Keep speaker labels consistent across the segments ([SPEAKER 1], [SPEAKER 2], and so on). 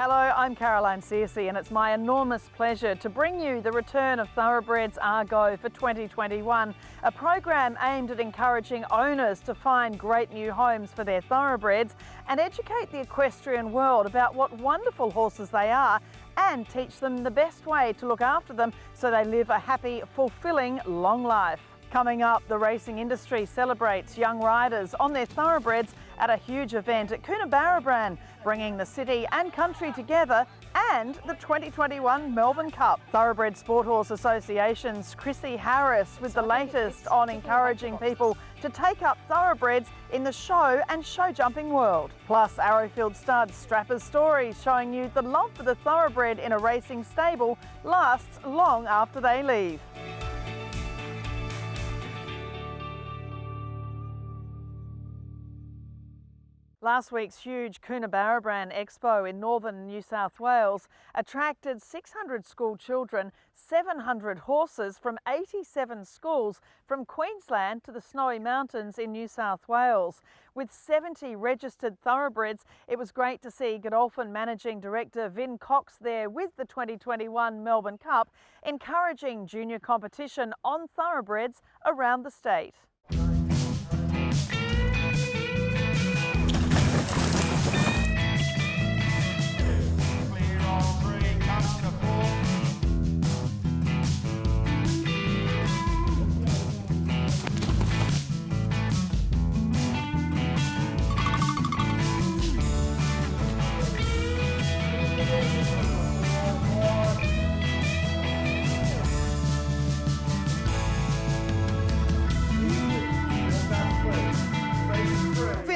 [SPEAKER 1] Hello, I'm Caroline Searcy and it's my enormous pleasure to bring you the return of Thoroughbreds Are Go for 2021, a program aimed at encouraging owners to find great new homes for their thoroughbreds and educate the equestrian world about what wonderful horses they are and teach them the best way to look after them so they live a happy, fulfilling, long life. Coming up, the racing industry celebrates young riders on their thoroughbreds at a huge event at Coonabarabran, bringing the city and country together, and the 2021 Melbourne Cup. Thoroughbred Sport Horse Association's Krissy Harris with the latest on encouraging people to take up thoroughbreds in the show and show jumping world. Plus, Arrowfield Stud's Strapper's stories showing you the love for the thoroughbred in a racing stable lasts long after they leave. Last week's huge Coonabarabran Expo in northern New South Wales attracted 600 school children, 700 horses from 87 schools from Queensland to the Snowy Mountains in New South Wales. With 70 registered thoroughbreds, it was great to see Godolphin Managing Director Vin Cox there with the 2021 Melbourne Cup, encouraging junior competition on thoroughbreds around the state.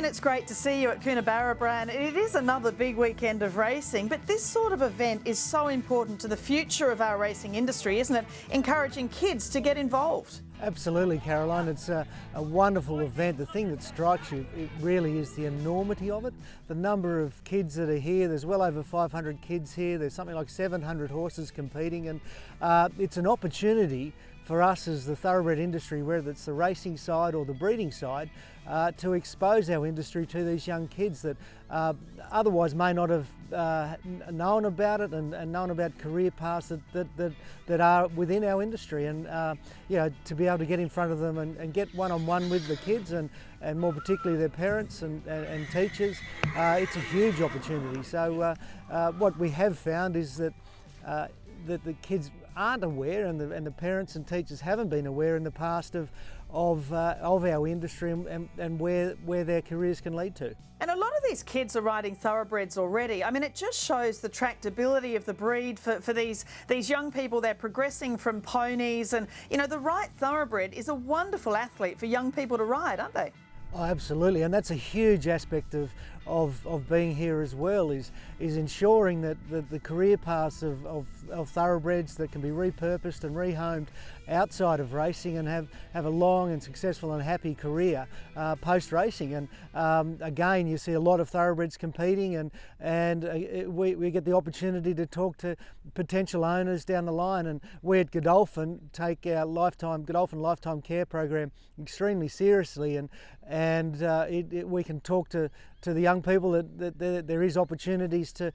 [SPEAKER 1] It's great to see you at Coonabarabran. It is another big weekend of racing, but this sort of event is so important to the future of our racing industry, isn't it? Encouraging kids to get involved.
[SPEAKER 2] Absolutely, Caroline. It's a wonderful event. The thing that strikes you, it really is the enormity of it. The number of kids that are here, there's well over 500 kids here. There's something like 700 horses competing, and it's an opportunity for us as the thoroughbred industry, whether it's the racing side or the breeding side, to expose our industry to these young kids that otherwise may not have known about it and known about career paths that are within our industry. And you know, to be able to get in front of them and get one-on-one with the kids and more particularly their parents and teachers, it's a huge opportunity. So what we have found is that the kids aren't aware, and the parents and teachers haven't been aware in the past of our industry and where their careers can lead to.
[SPEAKER 1] And a lot of these kids are riding thoroughbreds already. I mean, it just shows the tractability of the breed for these young people. They're progressing from ponies, and you know, the right thoroughbred is a wonderful athlete for young people to ride, aren't they?
[SPEAKER 2] Oh, absolutely, and that's a huge aspect of being here as well, is ensuring that the career paths of thoroughbreds that can be repurposed and rehomed outside of racing and have a long and successful and happy career post-racing. And again, you see a lot of thoroughbreds competing, and we get the opportunity to talk to potential owners down the line. And we at Godolphin take our Godolphin Lifetime Care program extremely seriously, and we can talk to the young people that there is opportunities to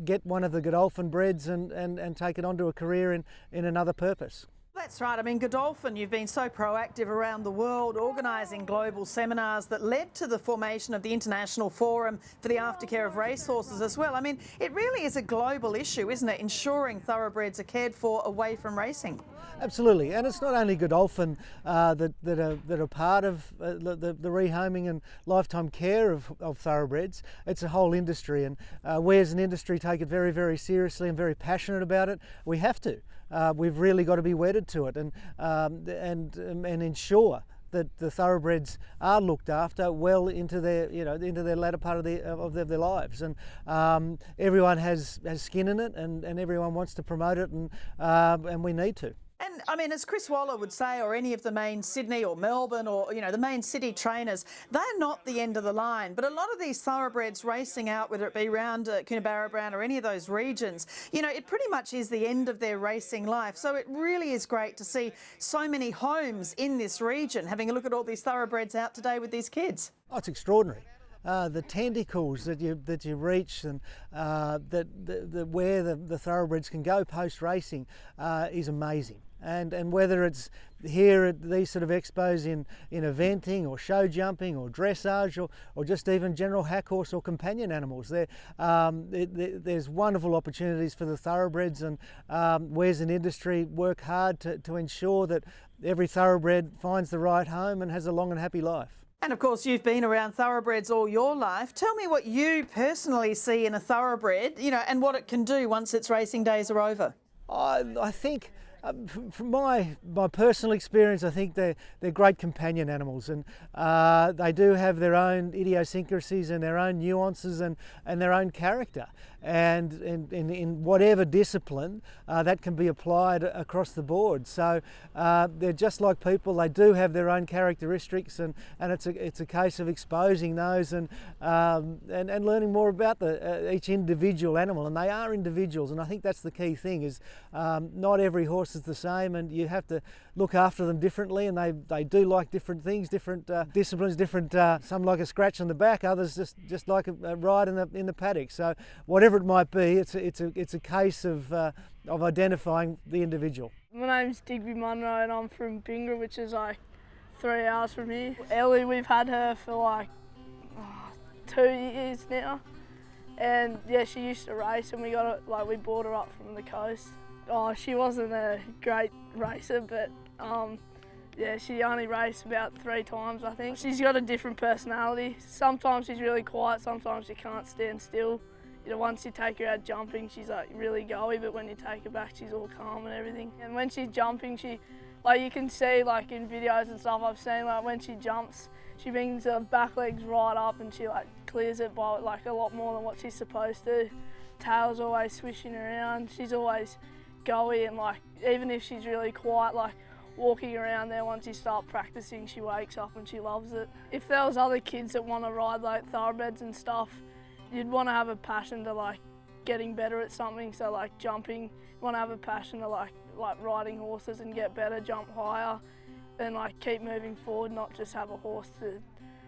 [SPEAKER 2] get one of the Godolphin breds and take it onto a career in another purpose.
[SPEAKER 1] That's right. I mean, Godolphin, you've been so proactive around the world, organising global seminars that led to the formation of the International Forum for the Aftercare of Racehorses as well. I mean, it really is a global issue, isn't it? Ensuring thoroughbreds are cared for away from racing.
[SPEAKER 2] Absolutely, and it's not only Godolphin that are part of the rehoming and lifetime care of thoroughbreds. It's a whole industry, and we as an industry take it very, very seriously and very passionate about it. We have to. We've really got to be wedded to it and ensure that the thoroughbreds are looked after well into their latter part of their lives, and everyone has skin in it, and everyone wants to promote it, and we need to.
[SPEAKER 1] And I mean, as Chris Waller would say, or any of the main Sydney or Melbourne or, you know, the main city trainers, they're not the end of the line. But a lot of these thoroughbreds racing out, whether it be around Coonabarabran or any of those regions, you know, it pretty much is the end of their racing life. So it really is great to see so many homes in this region having a look at all these thoroughbreds out today with these kids.
[SPEAKER 2] Oh, it's extraordinary. the tentacles that you reach, and where the thoroughbreds can go post racing is amazing. And whether it's here at these sort of expos in eventing or show jumping or dressage or just even general hack horse or companion animals, there's wonderful opportunities for the thoroughbreds, and we as an industry work hard to ensure that every thoroughbred finds the right home and has a long and happy life.
[SPEAKER 1] And of course, you've been around thoroughbreds all your life. Tell me what you personally see in a thoroughbred, and what it can do once its racing days are over.
[SPEAKER 2] I think, from my personal experience, I think they're great companion animals, and they do have their own idiosyncrasies and their own nuances and their own character. And in whatever discipline, that can be applied across the board. So they're just like people. They do have their own characteristics, and it's a case of exposing those and learning more about each individual animal. And they are individuals, and I think that's the key thing. Is not every horse is the same, and you have to look after them differently. And they do like different things, different disciplines, different. Some like a scratch on the back, others just like a ride in the paddock. So whatever it might be, it's a case of identifying the individual.
[SPEAKER 3] My name's Digby Munro and I'm from Bingra, which is like 3 hours from here. Ellie, we've had her for like 2 years now, and yeah, she used to race, and we brought her up from the coast. She wasn't a great racer, but yeah, she only raced about 3 times, I think. She's got a different personality. Sometimes she's really quiet, sometimes she can't stand still. Once you take her out jumping, she's like really goey, but when you take her back, she's all calm and everything. And when she's jumping, you can see like in videos and stuff I've seen, like when she jumps, she brings her back legs right up and she like clears it by like a lot more than what she's supposed to. Tail's always swishing around. She's always goey, and like even if she's really quiet, like walking around there, once you start practicing, she wakes up and she loves it. If there was other kids that want to ride like thoroughbreds and stuff, you'd want to have a passion to like getting better at something. So like jumping, you want to have a passion to like riding horses and get better, jump higher, and like keep moving forward, not just have a horse to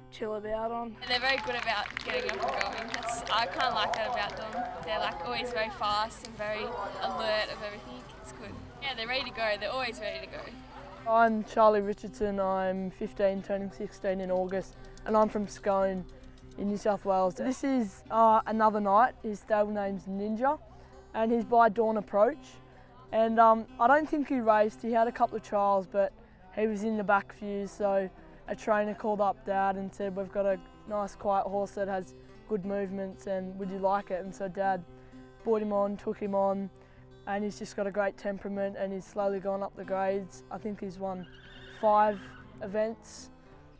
[SPEAKER 3] chill about on.
[SPEAKER 4] They're very good about getting up and going. I kind of like that about them. They're like always very fast and very alert of everything. It's good. Yeah, they're ready to go. They're always ready to go.
[SPEAKER 3] I'm Charlie Richardson. I'm 15, turning 16 in August, and I'm from Scone in New South Wales. This is another knight. His stable name's Ninja, and he's by Dawn Approach. And I don't think he raced. He had a couple of trials, but he was in the back few, so a trainer called up Dad and said, we've got a nice quiet horse that has good movements, and would you like it? And so Dad brought him on, took him on, and he's just got a great temperament, and he's slowly gone up the grades. I think he's won 5 events,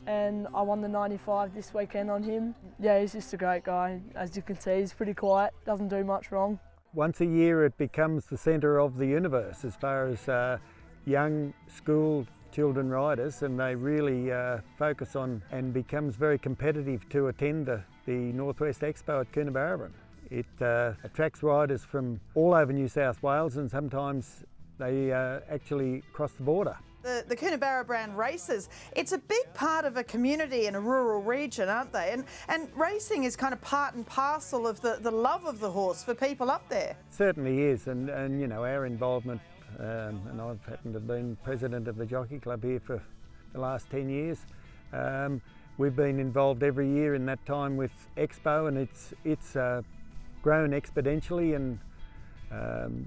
[SPEAKER 3] and I won the 95 this weekend on him. Yeah, he's just a great guy. As you can see, he's pretty quiet, doesn't do much wrong.
[SPEAKER 5] Once a year it becomes the centre of the universe as far as young school children riders, and they really focus on and becomes very competitive to attend the Northwest Expo at Coonabarabran. It attracts riders from all over New South Wales, and sometimes they actually cross the border.
[SPEAKER 1] The Coonabarabran races, it's a big part of a community in a rural region, aren't they? And racing is kind of part and parcel of the love of the horse for people up there.
[SPEAKER 5] It certainly is, and you know, our involvement, and I've happened to have been president of the Jockey Club here for the last 10 years. We've been involved every year in that time with Expo, and it's grown exponentially, and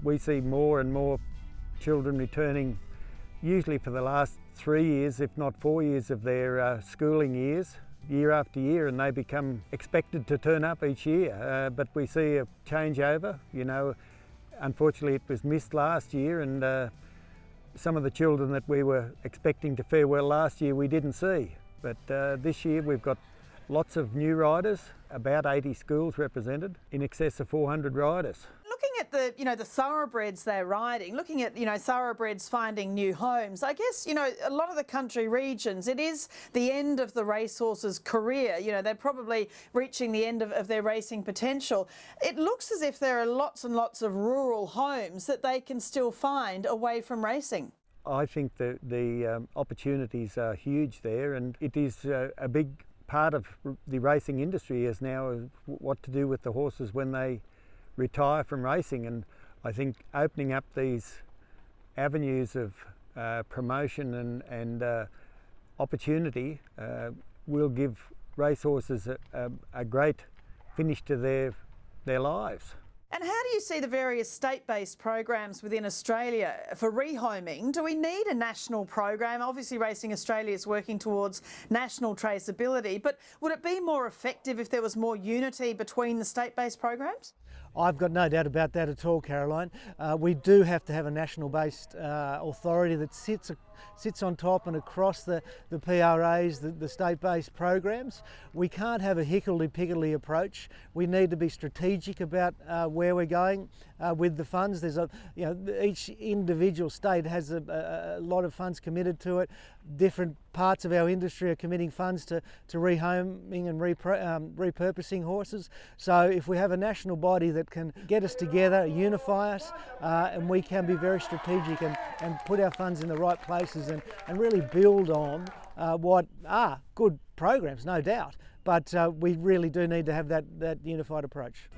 [SPEAKER 5] we see more and more children returning, usually for the last 3 years, if not 4 years of their schooling years, year after year, and they become expected to turn up each year. But we see a changeover. You know, unfortunately it was missed last year, and some of the children that we were expecting to fare well last year we didn't see. But this year we've got lots of new riders, about 80 schools represented, in excess of 400 riders.
[SPEAKER 1] Looking at the thoroughbreds they're riding, looking at thoroughbreds finding new homes, I guess a lot of the country regions, it is the end of the racehorse's career. They're probably reaching the end of their racing potential. It looks as if there are lots and lots of rural homes that they can still find away from racing.
[SPEAKER 5] I think the opportunities are huge there, and it is a big part of the racing industry is now is what to do with the horses when they retire from racing, and I think opening up these avenues of promotion and opportunity will give racehorses a great finish to their lives.
[SPEAKER 1] And how do you see the various state-based programs within Australia for rehoming? Do we need a national program? Obviously Racing Australia is working towards national traceability, but would it be more effective if there was more unity between the state-based programs?
[SPEAKER 2] I've got no doubt about that at all, Caroline. We do have to have a national-based authority that sits on top and across the PRAs, the state-based programs. We can't have a higgledy-piggledy approach. We need to be strategic about where we're going with the funds. There's each individual state has a lot of funds committed to it. Different parts of our industry are committing funds to rehoming and repurposing horses. So if we have a national body that can get us together, unify us, and we can be very strategic and put our funds in the right places and really build on what are good programs, no doubt, but we really do need to have that unified approach.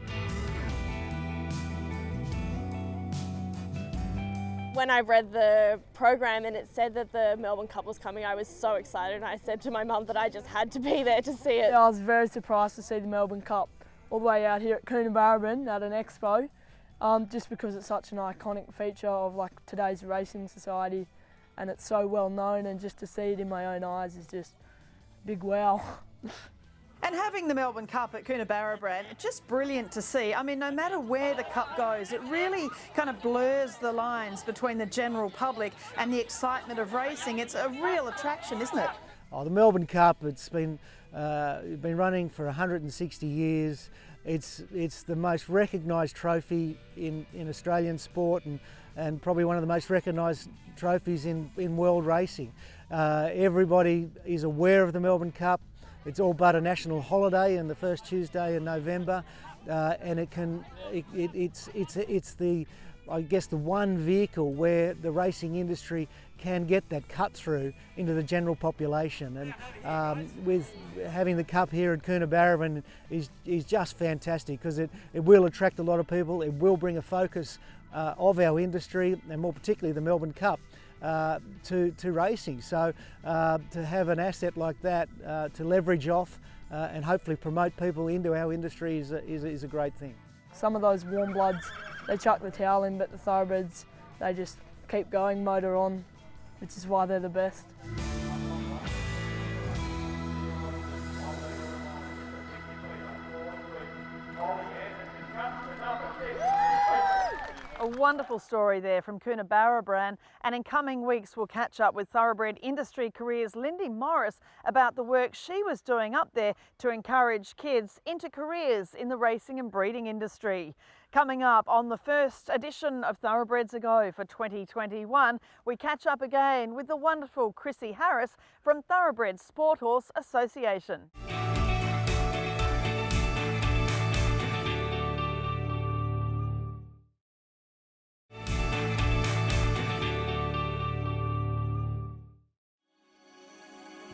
[SPEAKER 6] When I read the program and it said that the Melbourne Cup was coming, I was so excited, and I said to my mum that I just had to be there to see it.
[SPEAKER 3] Yeah, I was very surprised to see the Melbourne Cup all the way out here at Coonabarabran at an expo, just because it's such an iconic feature of like today's racing society, and it's so well known, and just to see it in my own eyes is just a big wow.
[SPEAKER 1] And having the Melbourne Cup at Coonabarabran, just brilliant to see. I mean, no matter where the Cup goes, it really kind of blurs the lines between the general public and the excitement of racing. It's a real attraction, isn't it?
[SPEAKER 2] Oh, the Melbourne Cup, it's been running for 160 years. It's the most recognised trophy in Australian sport, and probably one of the most recognised trophies in world racing. Everybody is aware of the Melbourne Cup. It's all but a national holiday on the first Tuesday in November, and it's the, I guess, the one vehicle where the racing industry can get that cut through into the general population. And with having the Cup here at Coonabarabran is just fantastic, because it will attract a lot of people. It will bring a focus of our industry, and more particularly the Melbourne Cup, to racing. So to have an asset like that to leverage off and hopefully promote people into our industry is a great thing.
[SPEAKER 3] Some of those warm bloods, they chuck the towel in, but the thoroughbreds, they just keep going, motor on, which is why they're the best.
[SPEAKER 1] A wonderful story there from Coonabarabran, and in coming weeks we'll catch up with Thoroughbred Industry Careers Lindy Morris about the work she was doing up there to encourage kids into careers in the racing and breeding industry. Coming up on the first edition of Thoroughbreds Are Go for 2021, we catch up again with the wonderful Krissy Harris from Thoroughbred Sport Horse Association.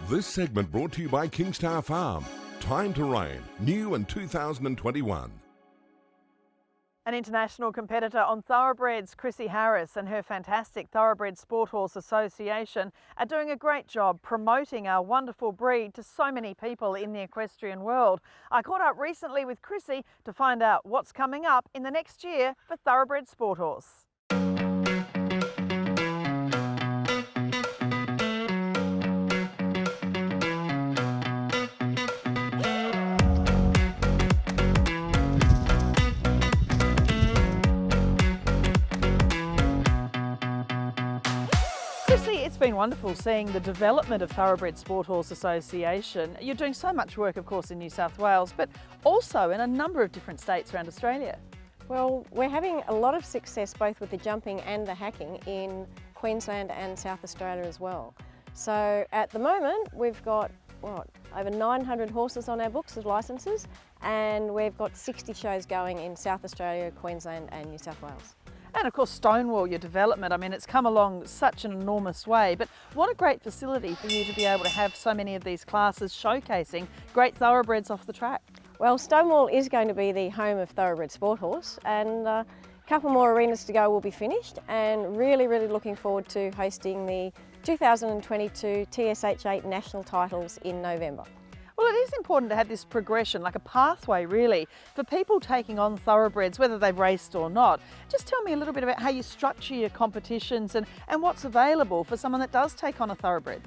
[SPEAKER 7] This segment brought to you by Kingstar Farm. Time to reign, new in 2021.
[SPEAKER 1] An international competitor on thoroughbreds, Krissy Harris, and her fantastic Thoroughbred Sport Horse Association are doing a great job promoting our wonderful breed to so many people in the equestrian world. I caught up recently with Krissy to find out what's coming up in the next year for Thoroughbred Sport Horse. It's been wonderful seeing the development of Thoroughbred Sport Horse Association. You're doing so much work, of course, in New South Wales, but also in a number of different states around Australia.
[SPEAKER 8] Well, we're having a lot of success both with the jumping and the hacking in Queensland and South Australia as well. So at the moment, we've got, over 900 horses on our books as licences, and we've got 60 shows going in South Australia, Queensland and New South Wales.
[SPEAKER 1] And of course Stonewall, your development, I mean it's come along such an enormous way, but what a great facility for you to be able to have so many of these classes showcasing great thoroughbreds off the track.
[SPEAKER 8] Well, Stonewall is going to be the home of Thoroughbred Sport Horse, and a couple more arenas to go will be finished, and really looking forward to hosting the 2022 TSH8 national titles in November.
[SPEAKER 1] Well, it is important to have this progression, like a pathway really, for people taking on thoroughbreds, whether they've raced or not. Just tell me a little bit about how you structure your competitions and what's available for someone that does take on a thoroughbred.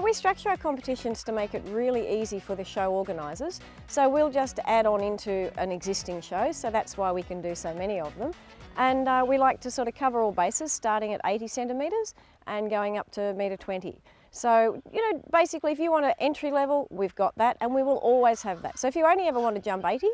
[SPEAKER 8] We structure our competitions to make it really easy for the show organisers. So we'll just add on into an existing show, so that's why we can do so many of them. And we like to sort of cover all bases, starting at 80 centimetres and going up to $1.20 m. So, you know, basically if you want an entry level, we've got that, and we will always have that. So if you only ever want to jump 80,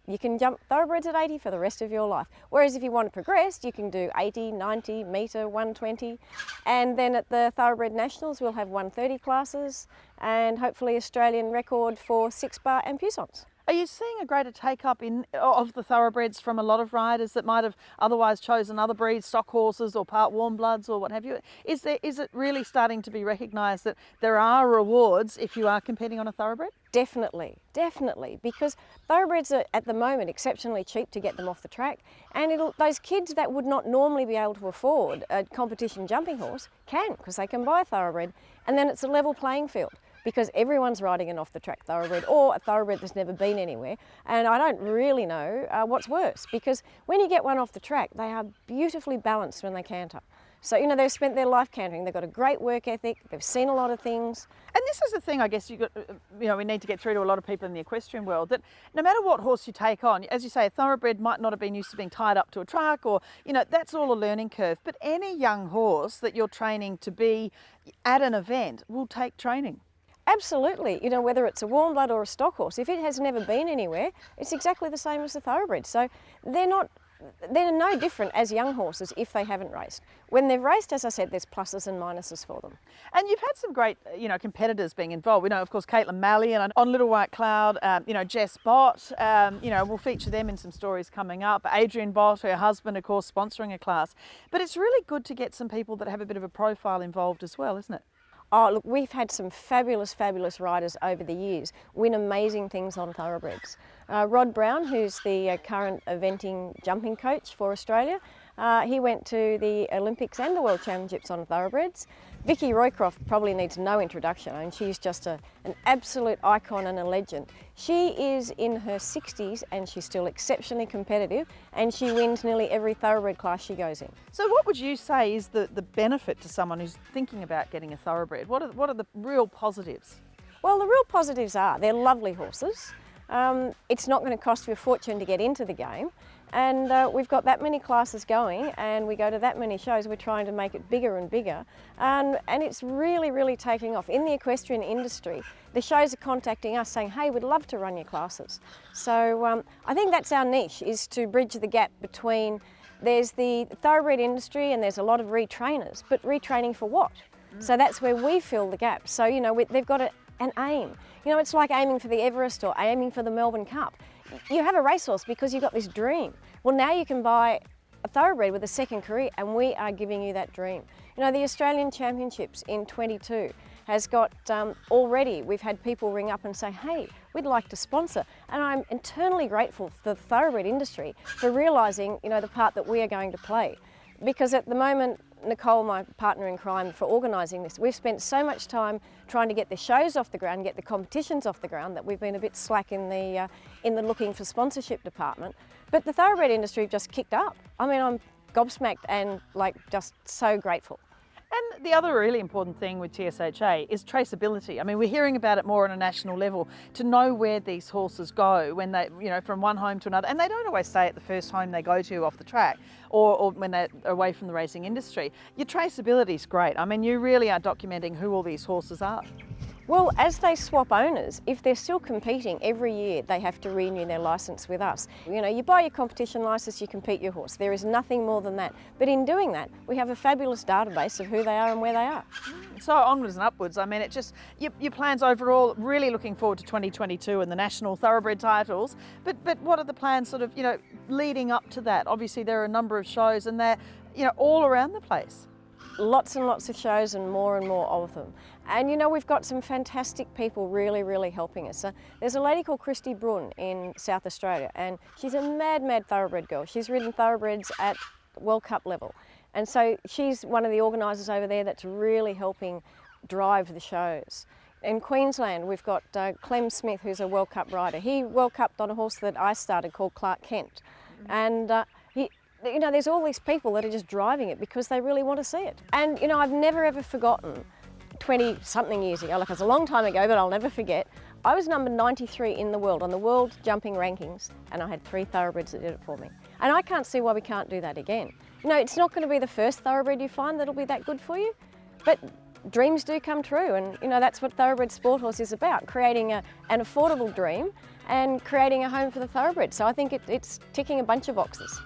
[SPEAKER 8] you can jump thoroughbreds at 80 for the rest of your life. Whereas if you want to progress, you can do 80, 90, metre, 120. And then at the Thoroughbred Nationals, we'll have 130 classes and hopefully Australian record for 6-bar and puissance.
[SPEAKER 1] Are you seeing a greater take-up of the thoroughbreds from a lot of riders that might have otherwise chosen other breeds, stock horses or part warm bloods or what have you? Is it really starting to be recognised that there are rewards if you are competing on a thoroughbred?
[SPEAKER 8] Definitely, because thoroughbreds are at the moment exceptionally cheap to get them off the track, and those kids that would not normally be able to afford a competition jumping horse can, because they can buy a thoroughbred, and then it's a level playing field, because everyone's riding an off-the-track thoroughbred or a thoroughbred that's never been anywhere. And I don't really know what's worse, because when you get one off the track, they are beautifully balanced when they canter. So, you know, they've spent their life cantering, they've got a great work ethic, they've seen a lot of things.
[SPEAKER 1] And this is the thing, I guess, we need to get through to a lot of people in the equestrian world, that no matter what horse you take on, as you say, a thoroughbred might not have been used to being tied up to a truck, or, you know, that's all a learning curve. But any young horse that you're training to be at an event will take training.
[SPEAKER 8] Absolutely, you know, whether it's a warm blood or a stock horse, if it has never been anywhere, it's exactly the same as the thoroughbred. So they're no different as young horses if they haven't raced. When they've raced, as I said, there's pluses and minuses for them.
[SPEAKER 1] And you've had some great, you know, competitors being involved. We know, of course, Caitlin Malley and on Little White Cloud, you know, Jess Bott, you know, we'll feature them in some stories coming up. Adrian Bott, her husband, of course, sponsoring a class. But it's really good to get some people that have a bit of a profile involved as well, isn't it?
[SPEAKER 8] Oh, look, we've had some fabulous riders over the years win amazing things on thoroughbreds. Rod Brown, who's the current eventing jumping coach for Australia, he went to the Olympics and the World Championships on thoroughbreds. Vicky Roycroft probably needs no introduction, and she's just an absolute icon and a legend. She is in her 60s and she's still exceptionally competitive, and she wins nearly every thoroughbred class she goes in.
[SPEAKER 1] So what would you say is the benefit to someone who's thinking about getting a thoroughbred? What are the real positives?
[SPEAKER 8] Well, the real positives are they're lovely horses. It's not going to cost you a fortune to get into the game, and we've got that many classes going, and we go to that many shows. We're trying to make it bigger and bigger, and it's really taking off. In the equestrian industry, the shows are contacting us saying, hey, we'd love to run your classes. So I think that's our niche, is to bridge the gap between, there's the thoroughbred industry and there's a lot of retrainers, but retraining for what? So that's where we fill the gap. So, you know, they've got an aim. You know, it's like aiming for the Everest or aiming for the Melbourne Cup. You have a racehorse because you've got this dream. Well, now you can buy a thoroughbred with a second career, and we are giving you that dream. You know, the Australian Championships in 22 has got, already we've had people ring up and say, hey, we'd like to sponsor. And I'm eternally grateful for the thoroughbred industry for realising, you know, the part that we are going to play. Because at the moment, Nicole, my partner in crime for organising this, we've spent so much time trying to get the shows off the ground, get the competitions off the ground, that we've been a bit slack in the looking for sponsorship department. But the thoroughbred industry just kicked up. I mean, I'm gobsmacked and just so grateful.
[SPEAKER 1] And the other really important thing with TSHA is traceability. I mean, we're hearing about it more on a national level, to know where these horses go when they, you know, from one home to another. And they don't always stay at the first home they go to off the track, or when they're away from the racing industry. Your traceability is great. I mean, you really are documenting who all these horses are.
[SPEAKER 8] Well, as they swap owners, if they're still competing, every year they have to renew their licence with us. You know, you buy your competition licence, you compete your horse. There is nothing more than that. But in doing that, we have a fabulous database of who they are and where they are.
[SPEAKER 1] So onwards and upwards, I mean, it just, your plans overall, really looking forward to 2022 and the national thoroughbred titles, but what are the plans sort of, you know, leading up to that? Obviously there are a number of shows and they're, you know, all around the place.
[SPEAKER 8] Lots and lots of shows and more of them. And you know, we've got some fantastic people really helping us. There's a lady called Krissy Harris in South Australia, and she's a mad thoroughbred girl. She's ridden thoroughbreds at World Cup level. And so she's one of the organisers over there that's really helping drive the shows. In Queensland, we've got Clem Smith, who's a World Cup rider. He World Cupped on a horse that I started called Clark Kent. And you know, there's all these people that are just driving it because they really want to see it. And you know, I've never ever forgotten 20-something years ago, like it was a long time ago, but I'll never forget, I was number 93 in the world on the world jumping rankings, and I had 3 thoroughbreds that did it for me. And I can't see why we can't do that again. You know, it's not going to be the first thoroughbred you find that'll be that good for you, but dreams do come true, and you know, that's what Thoroughbred Sport Horse is about, creating an affordable dream and creating a home for the thoroughbred. So I think it's ticking a bunch of boxes.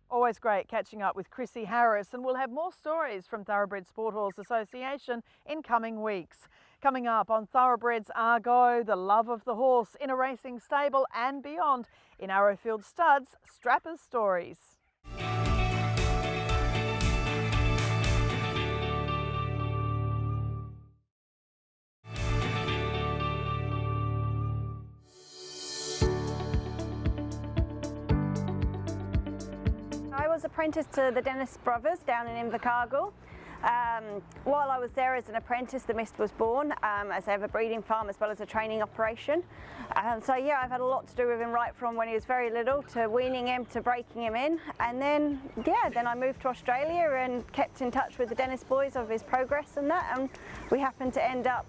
[SPEAKER 1] Always great catching up with Krissy Harris, and we'll have more stories from Thoroughbred Sport Horse Association in coming weeks. Coming up on Thoroughbreds Are Go, the love of the horse in a racing stable and beyond in Arrowfield Stud's Strappers Stories.
[SPEAKER 9] I was apprenticed to the Dennis brothers down in Invercargill. While I was there as an apprentice, the Mist was born as they have a breeding farm as well as a training operation. So yeah, I've had a lot to do with him right from when he was very little to weaning him to breaking him in. And then, yeah, then I moved to Australia and kept in touch with the Dennis boys of his progress and that. And we happened to end up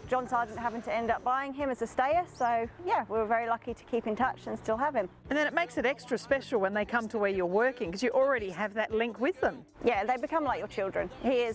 [SPEAKER 9] John Sargent happened to end up buying him as a stayer, so yeah, we were very lucky to keep in touch and still have him.
[SPEAKER 1] And then it makes it extra special when they come to where you're working because you already have that link with them.
[SPEAKER 9] Yeah, they become like your children. He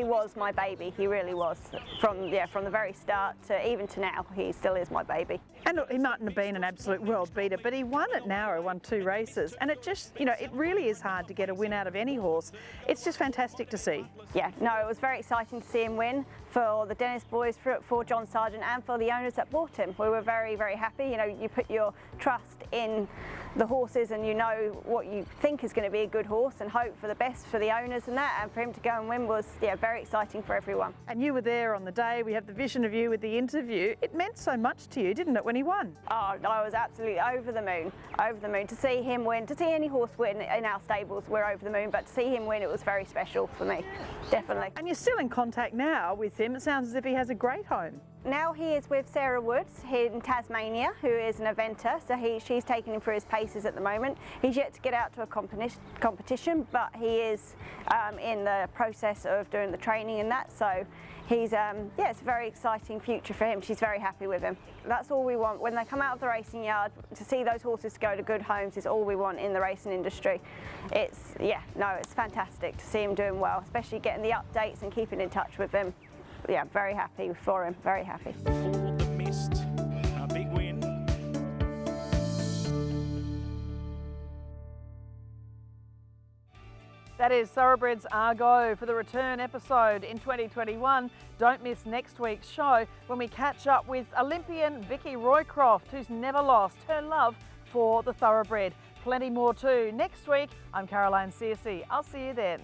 [SPEAKER 9] was my baby. He really was from the very start to even to now. He still is my baby.
[SPEAKER 1] And look, he mightn't have been an absolute world beater, but he won at Nowra, won 2 races, and it just, you know, it really is hard to get a win out of any horse. It's just fantastic to see.
[SPEAKER 9] Yeah, no, it was very exciting to see him win for the Dennis boys, for John Sargent and for the owners that bought him. We were very, very happy. You know, you put your trust in the horses and you know what you think is going to be a good horse and hope for the best for the owners and that, and for him to go and win was, yeah, very exciting for everyone.
[SPEAKER 1] And you were there on the day. We have the vision of you with the interview. It meant so much to you, didn't it, when he won?
[SPEAKER 9] Oh, I was absolutely over the moon to see him win, to see any horse win in our stables. We're over the moon, but to see him win, it was very special for me, definitely.
[SPEAKER 1] And you're still in contact now with him. It sounds as if he has a great home.
[SPEAKER 9] Now he is with Sarah Woods here in Tasmania, who is an eventer, so she's taking him through his paces at the moment. He's yet to get out to a competition, but he is in the process of doing the training and that, so he's, yeah, it's a very exciting future for him. She's very happy with him. That's all we want. When they come out of the racing yard, to see those horses go to good homes is all we want in the racing industry. It's, yeah, no, it's fantastic to see him doing well, especially getting the updates and keeping in touch with him. Yeah, very happy for him, very happy.
[SPEAKER 10] For the Mist, a big win.
[SPEAKER 1] That is Thoroughbreds Are Go for the return episode in 2021. Don't miss next week's show when we catch up with Olympian Vicky Roycroft, who's never lost her love for the thoroughbred. Plenty more too. Next week, I'm Caroline Searcy. I'll see you then.